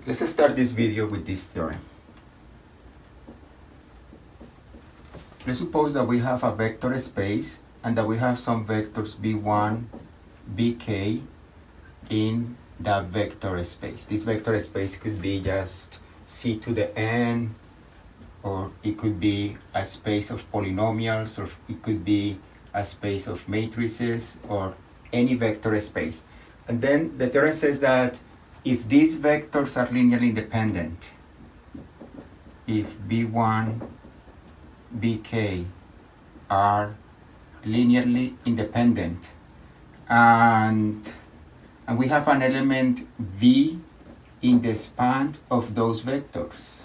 Let's start this video with this theorem. Let's suppose that we have a vector space and that we have some vectors v1, vk in that vector space. This vector space could be just c to the n, or it could be a space of polynomials, or it could be a space of matrices, or any vector space. And then the theorem says that if these vectors are linearly independent, if v1, vk are linearly independent, and we have an element v in the span of those vectors.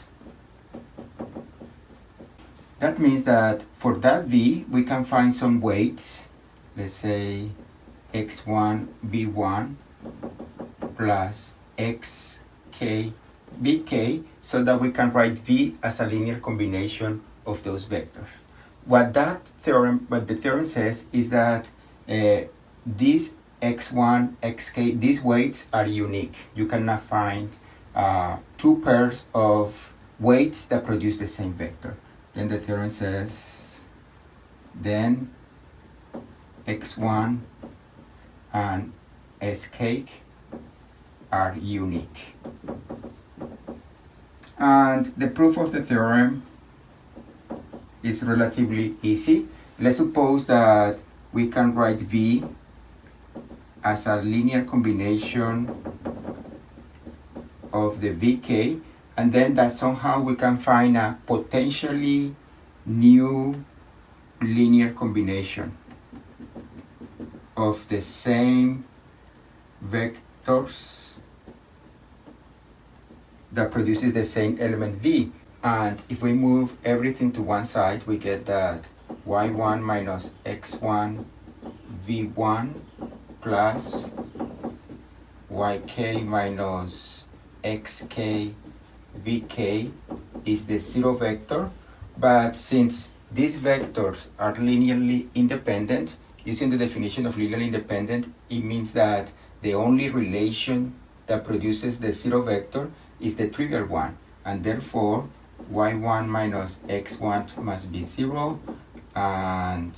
That means that for that v, we can find some weights, let's say x1 v1 plus xk vk, so that we can write v as a linear combination of those vectors. What the theorem says is that these x1, xk, these weights are unique. You cannot find two pairs of weights that produce the same vector. Then the theorem says, then x1 and sk are unique. And the proof of the theorem is relatively easy. Let's suppose that we can write v as a linear combination of the vk, and then that somehow we can find a potentially new linear combination of the same vectors that produces the same element v. And if we move everything to one side, we get that y1 minus x1 v1 plus yk minus xk vk is the zero vector. But since these vectors are linearly independent, using the definition of linearly independent, it means that the only relation that produces the zero vector is the trivial one, and therefore y1 minus x1 must be 0, and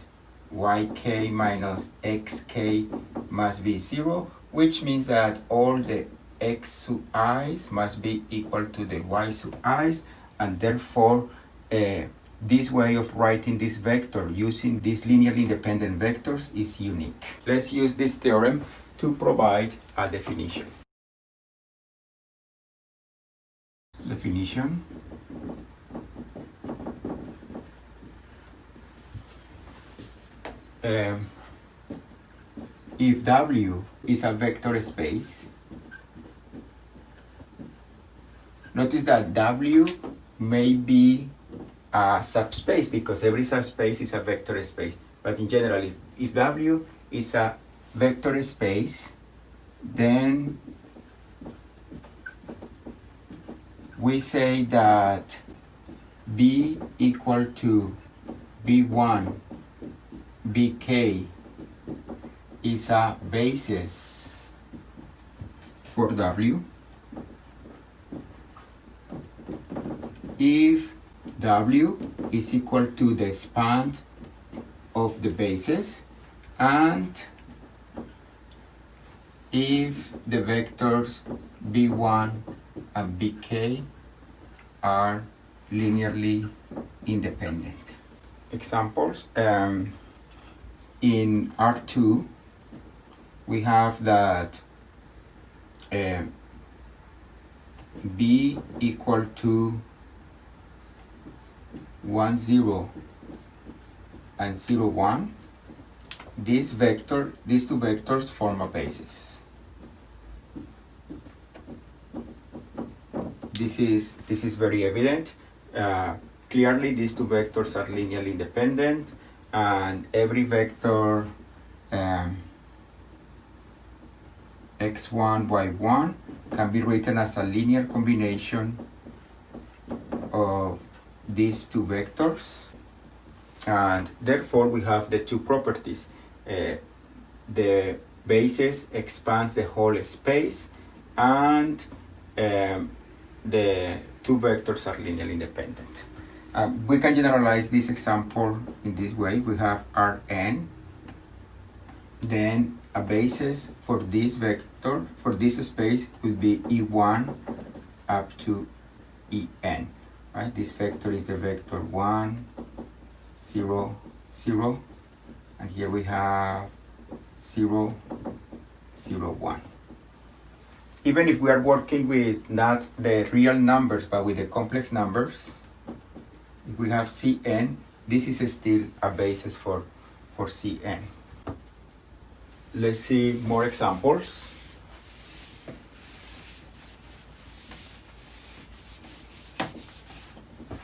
yk minus xk must be 0, which means that all the x sub i's must be equal to the y sub i's, and therefore this way of writing this vector using these linearly independent vectors is unique. Let's use this theorem to provide a definition. Definition. If W is a vector space, notice that W may be a subspace because every subspace is a vector space. But in general, if W is a vector space, then we say that B equal to B1 bk is a basis for W if W is equal to the span of the bases and if the vectors b1 and bk are linearly independent. Examples. In R2, we have that B equal to 1, 0 and 0, 1. These two vectors form a basis. This is very evident. Clearly, these two vectors are linearly independent, and every vector x1, y1 can be written as a linear combination of these two vectors, and therefore we have the two properties. The basis expands the whole space, and the two vectors are linearly independent. We can generalize this example in this way. We have Rn, then a basis for this vector, for this space, would be E1 up to En. Right? This vector is the vector 1, 0, 0, and here we have 0, 0, 1. Even if we are working with not the real numbers but with the complex numbers, if we have Cn, this is still a basis for Cn. Let's see more examples.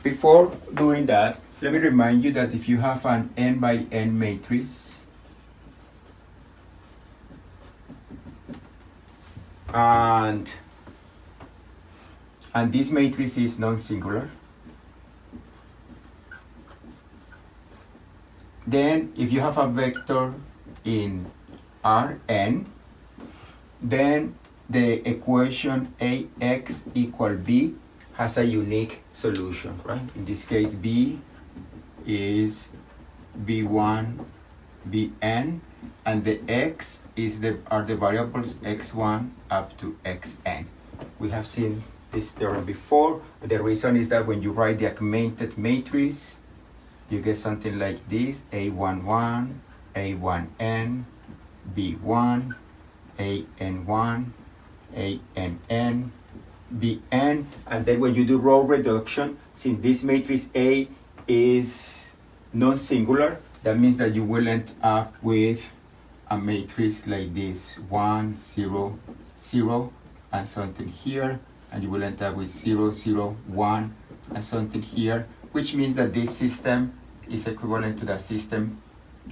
Before doing that, let me remind you that if you have an n by n matrix, and this matrix is non-singular, then if you have a vector in Rn, then the equation Ax equal B has a unique solution, right? In this case, B is B1, Bn, and the x are the variables x1 up to xn. We have seen this theorem before. The reason is that when you write the augmented matrix, you get something like this: A11, A1n, B1, AN1, ANN, Bn, and then when you do row reduction, since this matrix A is non-singular, that means that you will end up with a matrix like this: 1, 0, 0, and something here, and you will end up with 0, 0, 1, and something here, which means that this system is equivalent to the system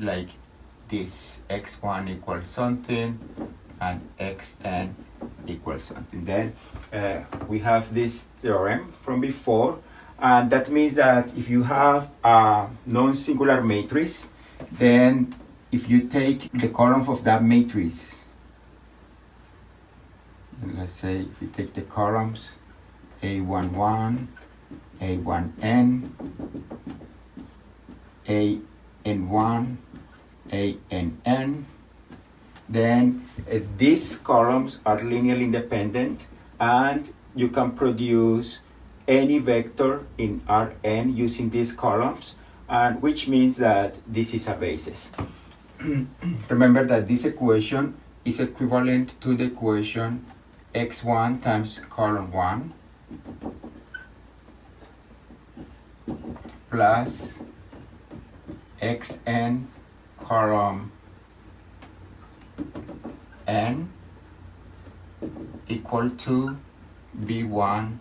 like this: x1 equals something and xn equals something. Then we have this theorem from before, and that means that if you have a non-singular matrix, then if you take the columns of that matrix, and let's say if you take the columns A11, A1n, AN1, ANN, then these columns are linearly independent, and you can produce any vector in Rn using these columns, and which means that this is a basis. Remember that this equation is equivalent to the equation x1 times column 1 plus xn column n equal to b1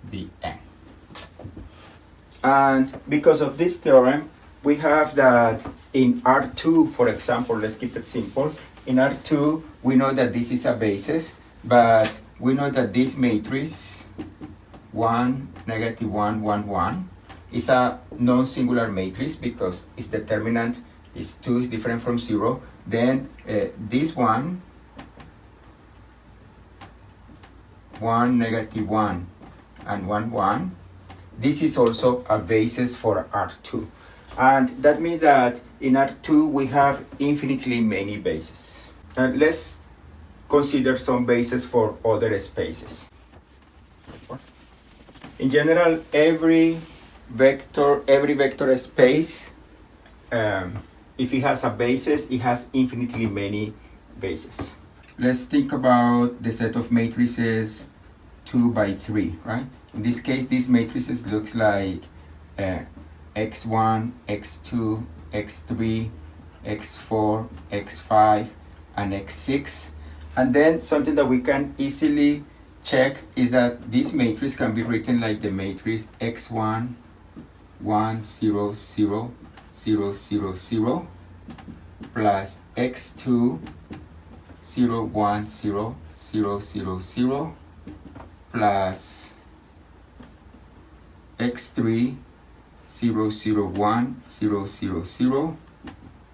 bn. And because of this theorem, we have that in R2, for example, let's keep it simple. In R2, we know that this is a basis, but we know that this matrix 1, negative 1, 1, 1 is a non-singular matrix because its determinant is 2, is different from 0. Then this one, 1, negative 1, and 1, 1, this is also a basis for R2. And that means that in R2 we have infinitely many bases. And let's consider some bases for other spaces. In general, every vector space, if it has a basis, it has infinitely many bases. Let's think about the set of matrices 2 by 3, right? In this case, these matrices looks like x1, x2, x3, x4, x5, and x6. And then something that we can easily check is that this matrix can be written like the matrix x1, 1, 0, 0, 0, 0, 0, plus x2, 0, 1, 0, 0, 0, 0, plus x3, 0, 0, 1, 0, 0, 0,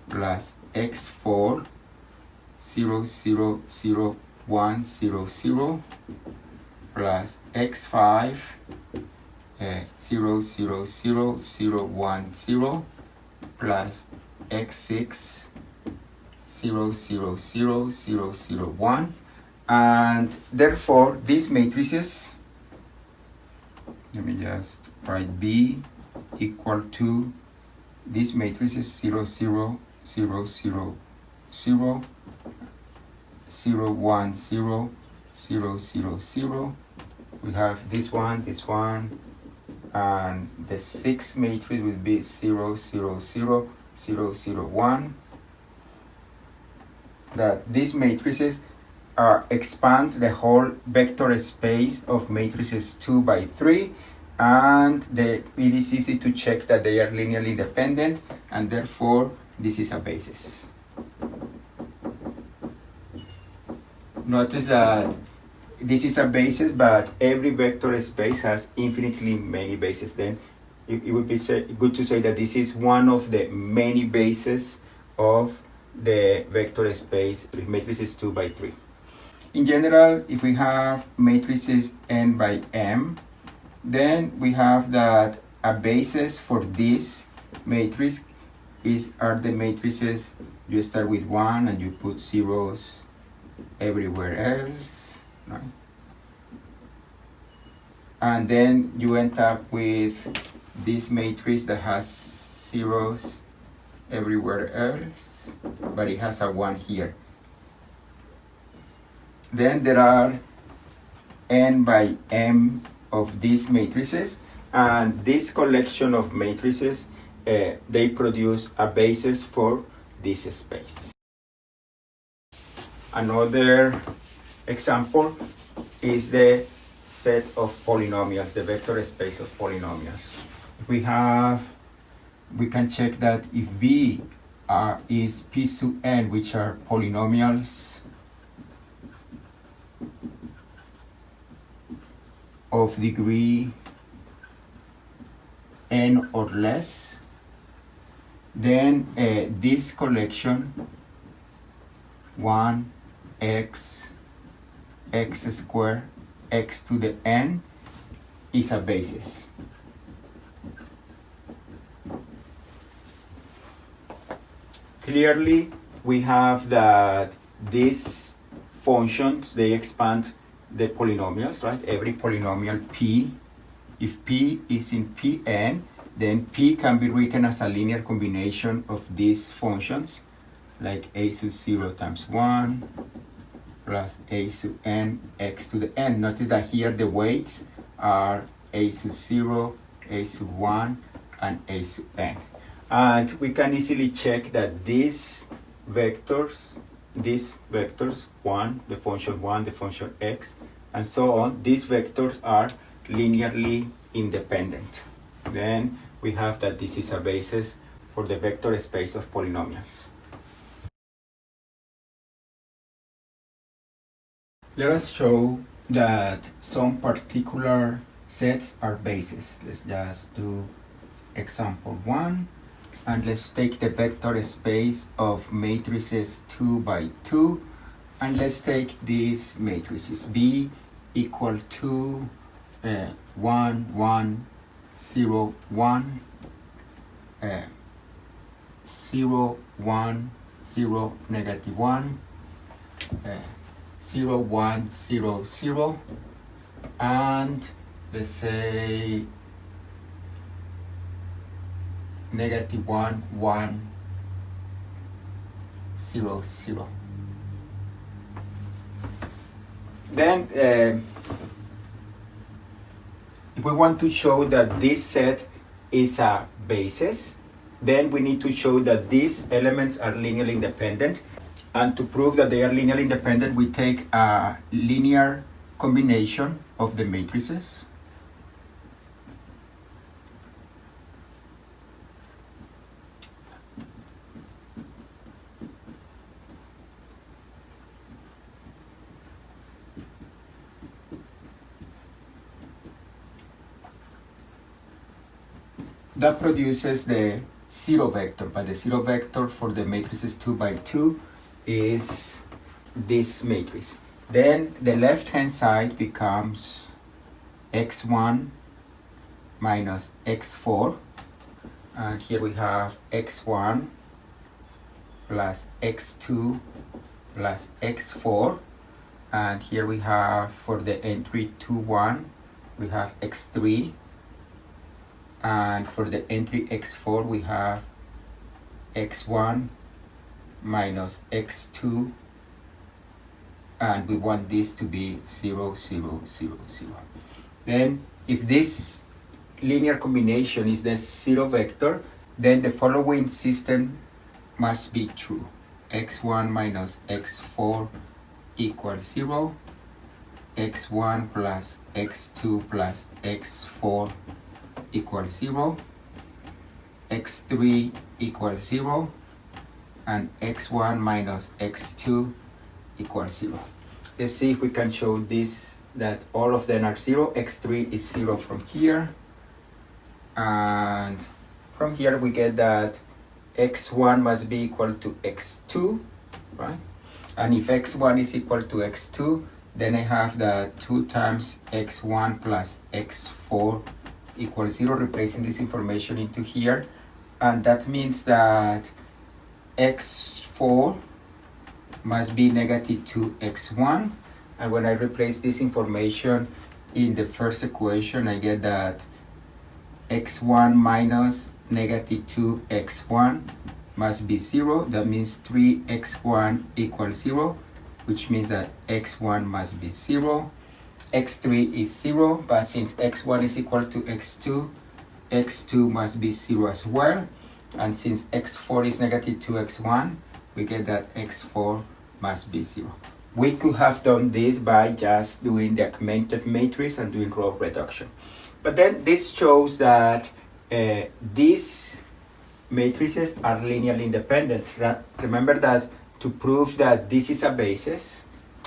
plus x4, 0, 0, 0, 1, 0, 0, plus x5 0, 0, 0, 0, 1, 0 plus x6 0, 0, 0, 0, 0, 1, and therefore these matrices, let me just write B equal to these matrices 0, 0, 0, 0, 0, 0, 1, 0, 0, 0, 0. We have this one, and the sixth matrix will be 0, 0, 0, 0, 0, 1. That these matrices expand the whole vector space of matrices 2 by 3, and it is easy to check that they are linearly independent, and therefore this is a basis. Notice that this is a basis, but every vector space has infinitely many bases. Then it would be good to say that this is one of the many bases of the vector space matrices 2 by 3. In general, if we have matrices n by m, then we have that a basis for this matrix are the matrices you start with 1 and you put zeros everywhere else, right? And then you end up with this matrix that has zeros everywhere else, but it has a 1 here. Then there are n by m of these matrices, and this collection of matrices, they produce a basis for this space. Another example is the set of polynomials, the vector space of polynomials. We can check that if B is P sub n, which are polynomials of degree n or less, then this collection 1 x squared x to the n is a basis. Clearly, we have that these functions, they expand the polynomials, right? Every polynomial p, if p is in Pn, then p can be written as a linear combination of these functions, like a sub 0 times 1 plus a sub n x to the n. Notice that here the weights are a sub 0, a sub 1, and a sub n. And we can easily check that these vectors, 1, the function 1, the function x, and so on, these vectors are linearly independent. Then we have that this is a basis for the vector space of polynomials. Let us show that some particular sets are bases. Let's just do example 1, and let's take the vector space of matrices 2 by 2, and let's take these matrices B equal to 1, 1, 0, 1, 0, 1, 0, negative 1, 0, 1, 0, 0, and let's say negative 1, 1, 0, 0. Then if we want to show that this set is a basis, then we need to show that these elements are linearly independent. And to prove that they are linearly independent, we take a linear combination of the matrices. That produces the zero vector, but the zero vector for the matrices 2 by 2 is this matrix. Then the left hand side becomes x1 minus x4, and here we have x1 plus x2 plus x4, and here we have for the entry 2, 1, we have x3, and for the entry x4 we have x1 minus x2, and we want this to be 0, 0, 0, 0. Then if this linear combination is the zero vector, then the following system must be true. x1 minus x4 equals 0, x1 plus x2 plus x4 equals 0, x3 equals 0, and x1 minus x2 equals 0. Let's see if we can show this, that all of them are 0. x3 is 0 from here, and from here we get that x1 must be equal to x2, right? And if x1 is equal to x2, then I have that 2 times x1 plus x4 equals 0, replacing this information into here. And that means that x4 must be negative 2x1. And when I replace this information in the first equation, I get that x1 minus negative 2x1 must be 0. That means 3x1 equals 0, which means that x1 must be 0. x3 is 0, but since x1 is equal to x2, x2 must be 0 as well. And since x4 is negative 2x1, we get that x4 must be 0. We could have done this by just doing the augmented matrix and doing row reduction. But then this shows that these matrices are linearly independent. Remember that to prove that this is a basis,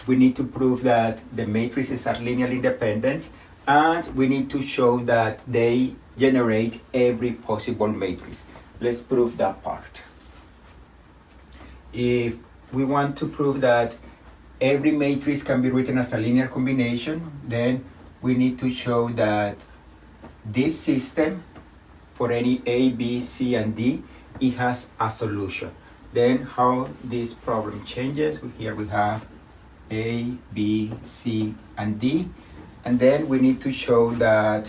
we need to prove that the matrices are linearly independent, and we need to show that they generate every possible matrix. Let's prove that part. If we want to prove that every matrix can be written as a linear combination, then we need to show that this system, for any A, B, C, and D, it has a solution. Then how this problem changes, here we have A, B, C, and D. And then we need to show that,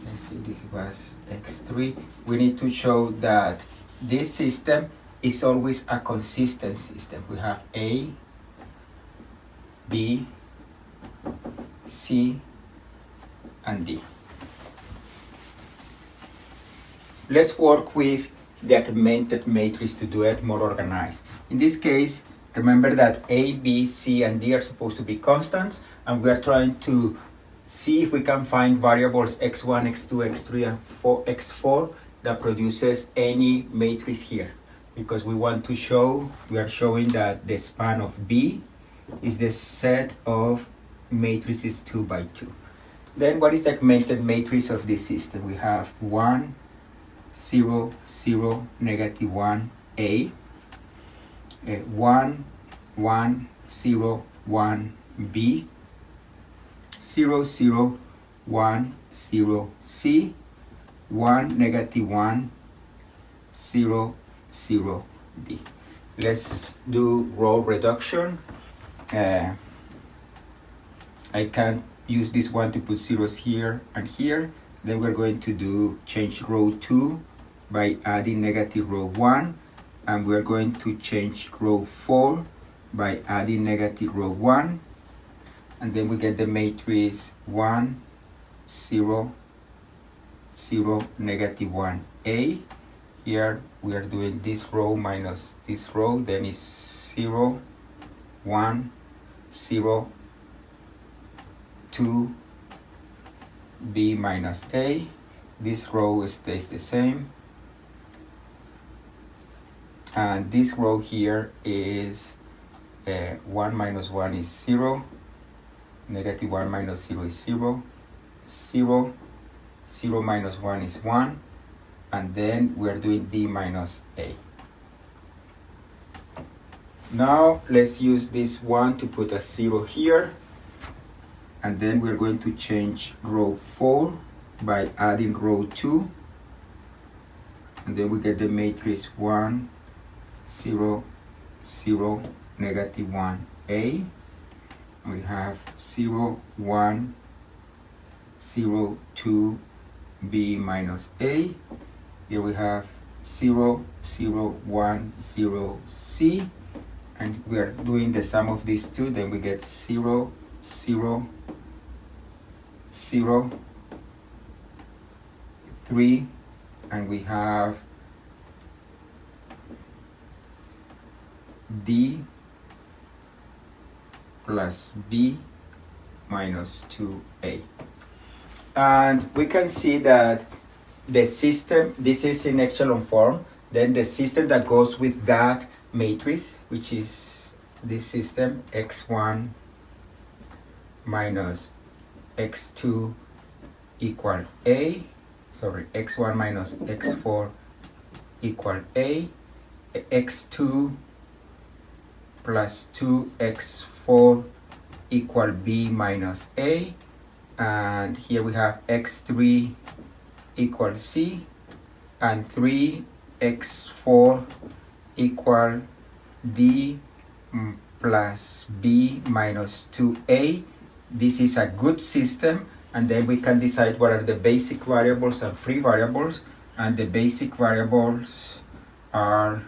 let's see, this was x3. We need to show that this system is always a consistent system. We have A, B, C, and D. Let's work with the augmented matrix to do it more organized. In this case, remember that A, B, C, and D are supposed to be constants, and we are trying to see if we can find variables x1, x2, x3, and x4 that produces any matrix here. Because we want to show, we are showing that the span of B is the set of matrices 2 by 2. Then what is the augmented matrix of this system? We have 1, 0, 0, negative 1, A, 1, 1, 0, 1, B, 0, 0, 1, 0, C, 1, negative 1, 0, 0, D. Let's do row reduction. I can use this one to put zeros here and here. Then we're going to change row 2 by adding negative row 1, and we're going to change row 4 by adding negative row 1, and then we get the matrix 1, 0, 0, negative 1, A. Here we are doing this row minus this row, then it's 0, 1, 0, 2, B minus A. This row stays the same. And this row here is 1 minus 1 is 0. Negative 1 minus 0 is 0. 0. 0 minus 1 is 1. And then we are doing B minus A. Now let's use this one to put a 0 here. and then we're going to change row 4 by adding row 2, and then we get the matrix 1, 0, 0, negative 1, A. We have 0, 1, 0, 2, B minus A. Here we have 0, 0, 1, 0, C. And we are doing the sum of these two, then we get 0, 0, 0, 3, and we have D plus B minus 2A. And we can see that the system, this is in echelon form, then the system that goes with that matrix, which is this system, x1 minus x2 equal A, sorry, x1 minus x4 equal A, x2 plus 2x4 equal B minus A, and here we have x3 equal C, and 3x4 equal D plus B minus 2A. This is a good system, and then we can decide what are the basic variables and free variables, and the basic variables are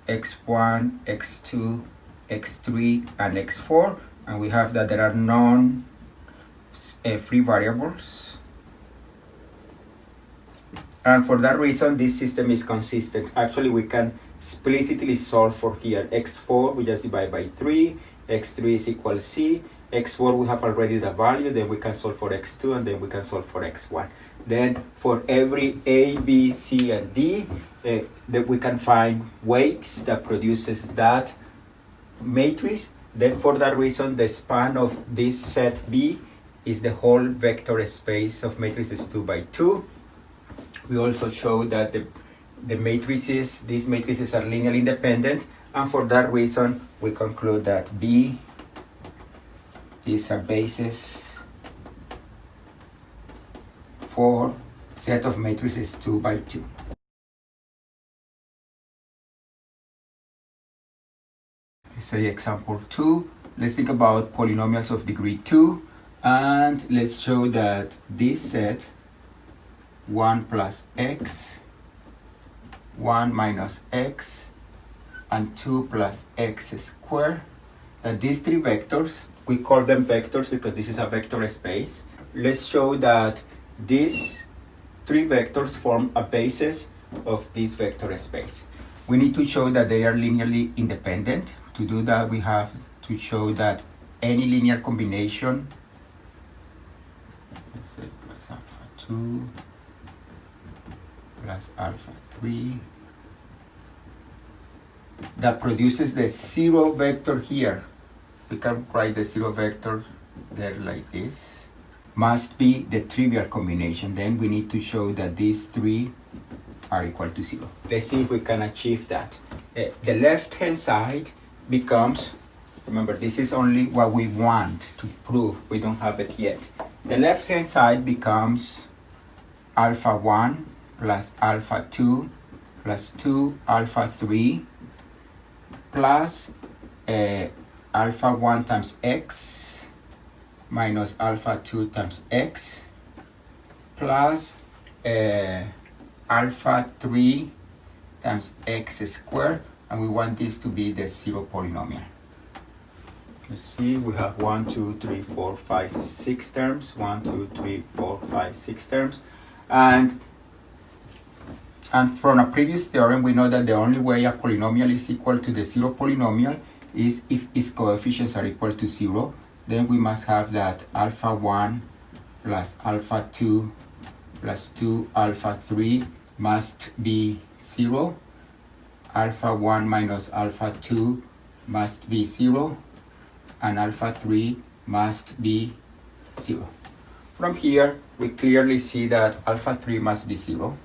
x1, x2, x3, and x4, and we have that there are non-free variables. And for that reason, this system is consistent. Actually, we can explicitly solve for here. x4, we just divide by 3. x3 is equal C. x4, we have already the value. Then we can solve for x2, and then we can solve for x1. Then for every A, B, C, and D, that we can find weights that produces that matrix. Then for that reason, the span of this set B is the whole vector space of matrices 2 by 2. We also show that the matrices, these matrices are linearly independent, and for that reason, we conclude that B is a basis for set of matrices 2 by 2. Say example 2. Let's think about polynomials of degree 2, and let's show that this set 1 plus x, 1 minus x, and 2 plus x squared, that these three vectors, we call them vectors because this is a vector space. Let's show that these three vectors form a basis of this vector space. We need to show that they are linearly independent. To do that, we have to show that any linear combination, let's say plus alpha 2 plus alpha 3, that produces the zero vector here. We can write the zero vector there like this, must be the trivial combination. Then we need to show that these three are equal to 0. Let's see if we can achieve that. The left-hand side becomes, remember, this is only what we want to prove. We don't have it yet. The left-hand side becomes alpha 1 plus alpha 2 plus 2 alpha 3 plus alpha 1 times x minus alpha 2 times x plus alpha 3 times x squared, and we want this to be the zero polynomial. Let's see, we have 1, 2, 3, 4, 5, 6 terms. 1, 2, 3, 4, 5, 6 terms. And from a previous theorem, we know that the only way a polynomial is equal to the zero polynomial is if its coefficients are equal to 0. Then we must have that alpha 1 plus alpha 2 plus 2 alpha 3 must be 0. Alpha 1 minus alpha 2 must be 0. And alpha 3 must be 0. From here, we clearly see that alpha 3 must be 0.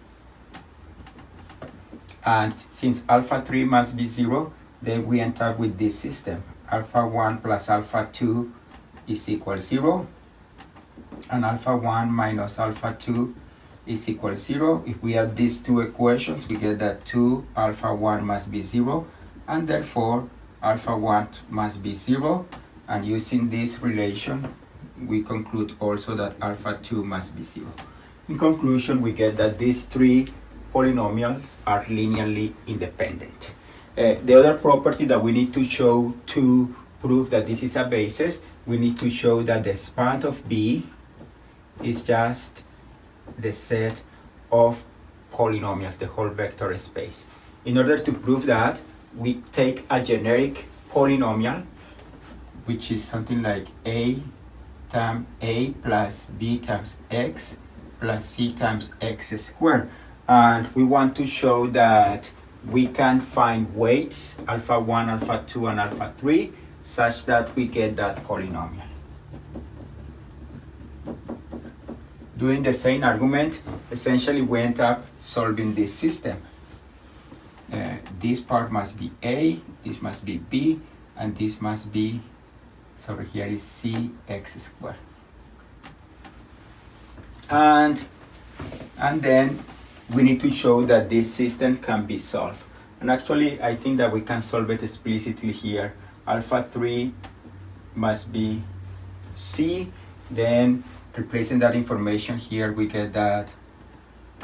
And since alpha 3 must be 0, then we end up with this system. Alpha 1 plus alpha 2 is equal 0. and alpha 1 minus alpha 2 is equal to 0. If we add these two equations, we get that 2 alpha 1 must be 0, and therefore alpha 1 must be 0. And using this relation, we conclude also that alpha 2 must be 0. In conclusion, we get that these three polynomials are linearly independent. The other property that we need to show to prove that this is a basis, we need to show that the span of B is just the set of polynomials, the whole vector space. In order to prove that, we take a generic polynomial, which is something like A times A plus B times X plus C times X squared. And we want to show that we can find weights, alpha 1, alpha 2, and alpha 3, such that we get that polynomial. Doing the same argument, essentially we end up solving this system. This part must be A, this must be B, and this must be, so here is CX squared. And then we need to show that this system can be solved. And actually, I think that we can solve it explicitly here. Alpha 3 must be C. Then, replacing that information here, we get that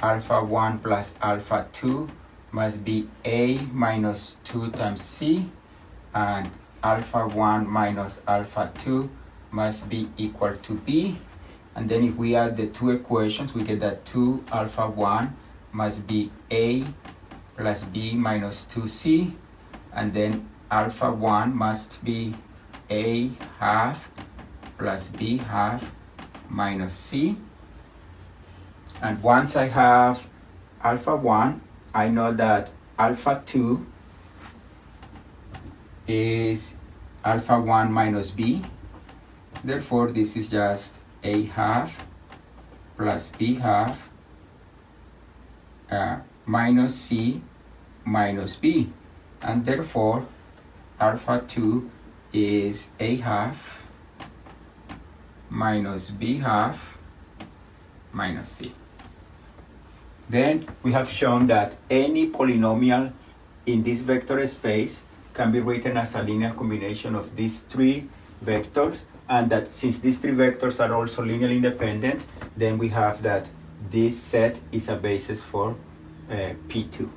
alpha 1 plus alpha 2 must be A minus 2 times C. And alpha 1 minus alpha 2 must be equal to B. And then if we add the two equations, we get that 2 alpha 1 must be A plus B minus 2C, and then alpha 1 must be A half plus B half minus C. And once I have alpha 1, I know that alpha 2 is alpha 1 minus B. Therefore, this is just A half plus B half minus C minus B, and therefore alpha 2 is A half minus B half minus C. Then we have shown that any polynomial in this vector space can be written as a linear combination of these three vectors, and that since these three vectors are also linearly independent, then we have that this set is a basis for P2.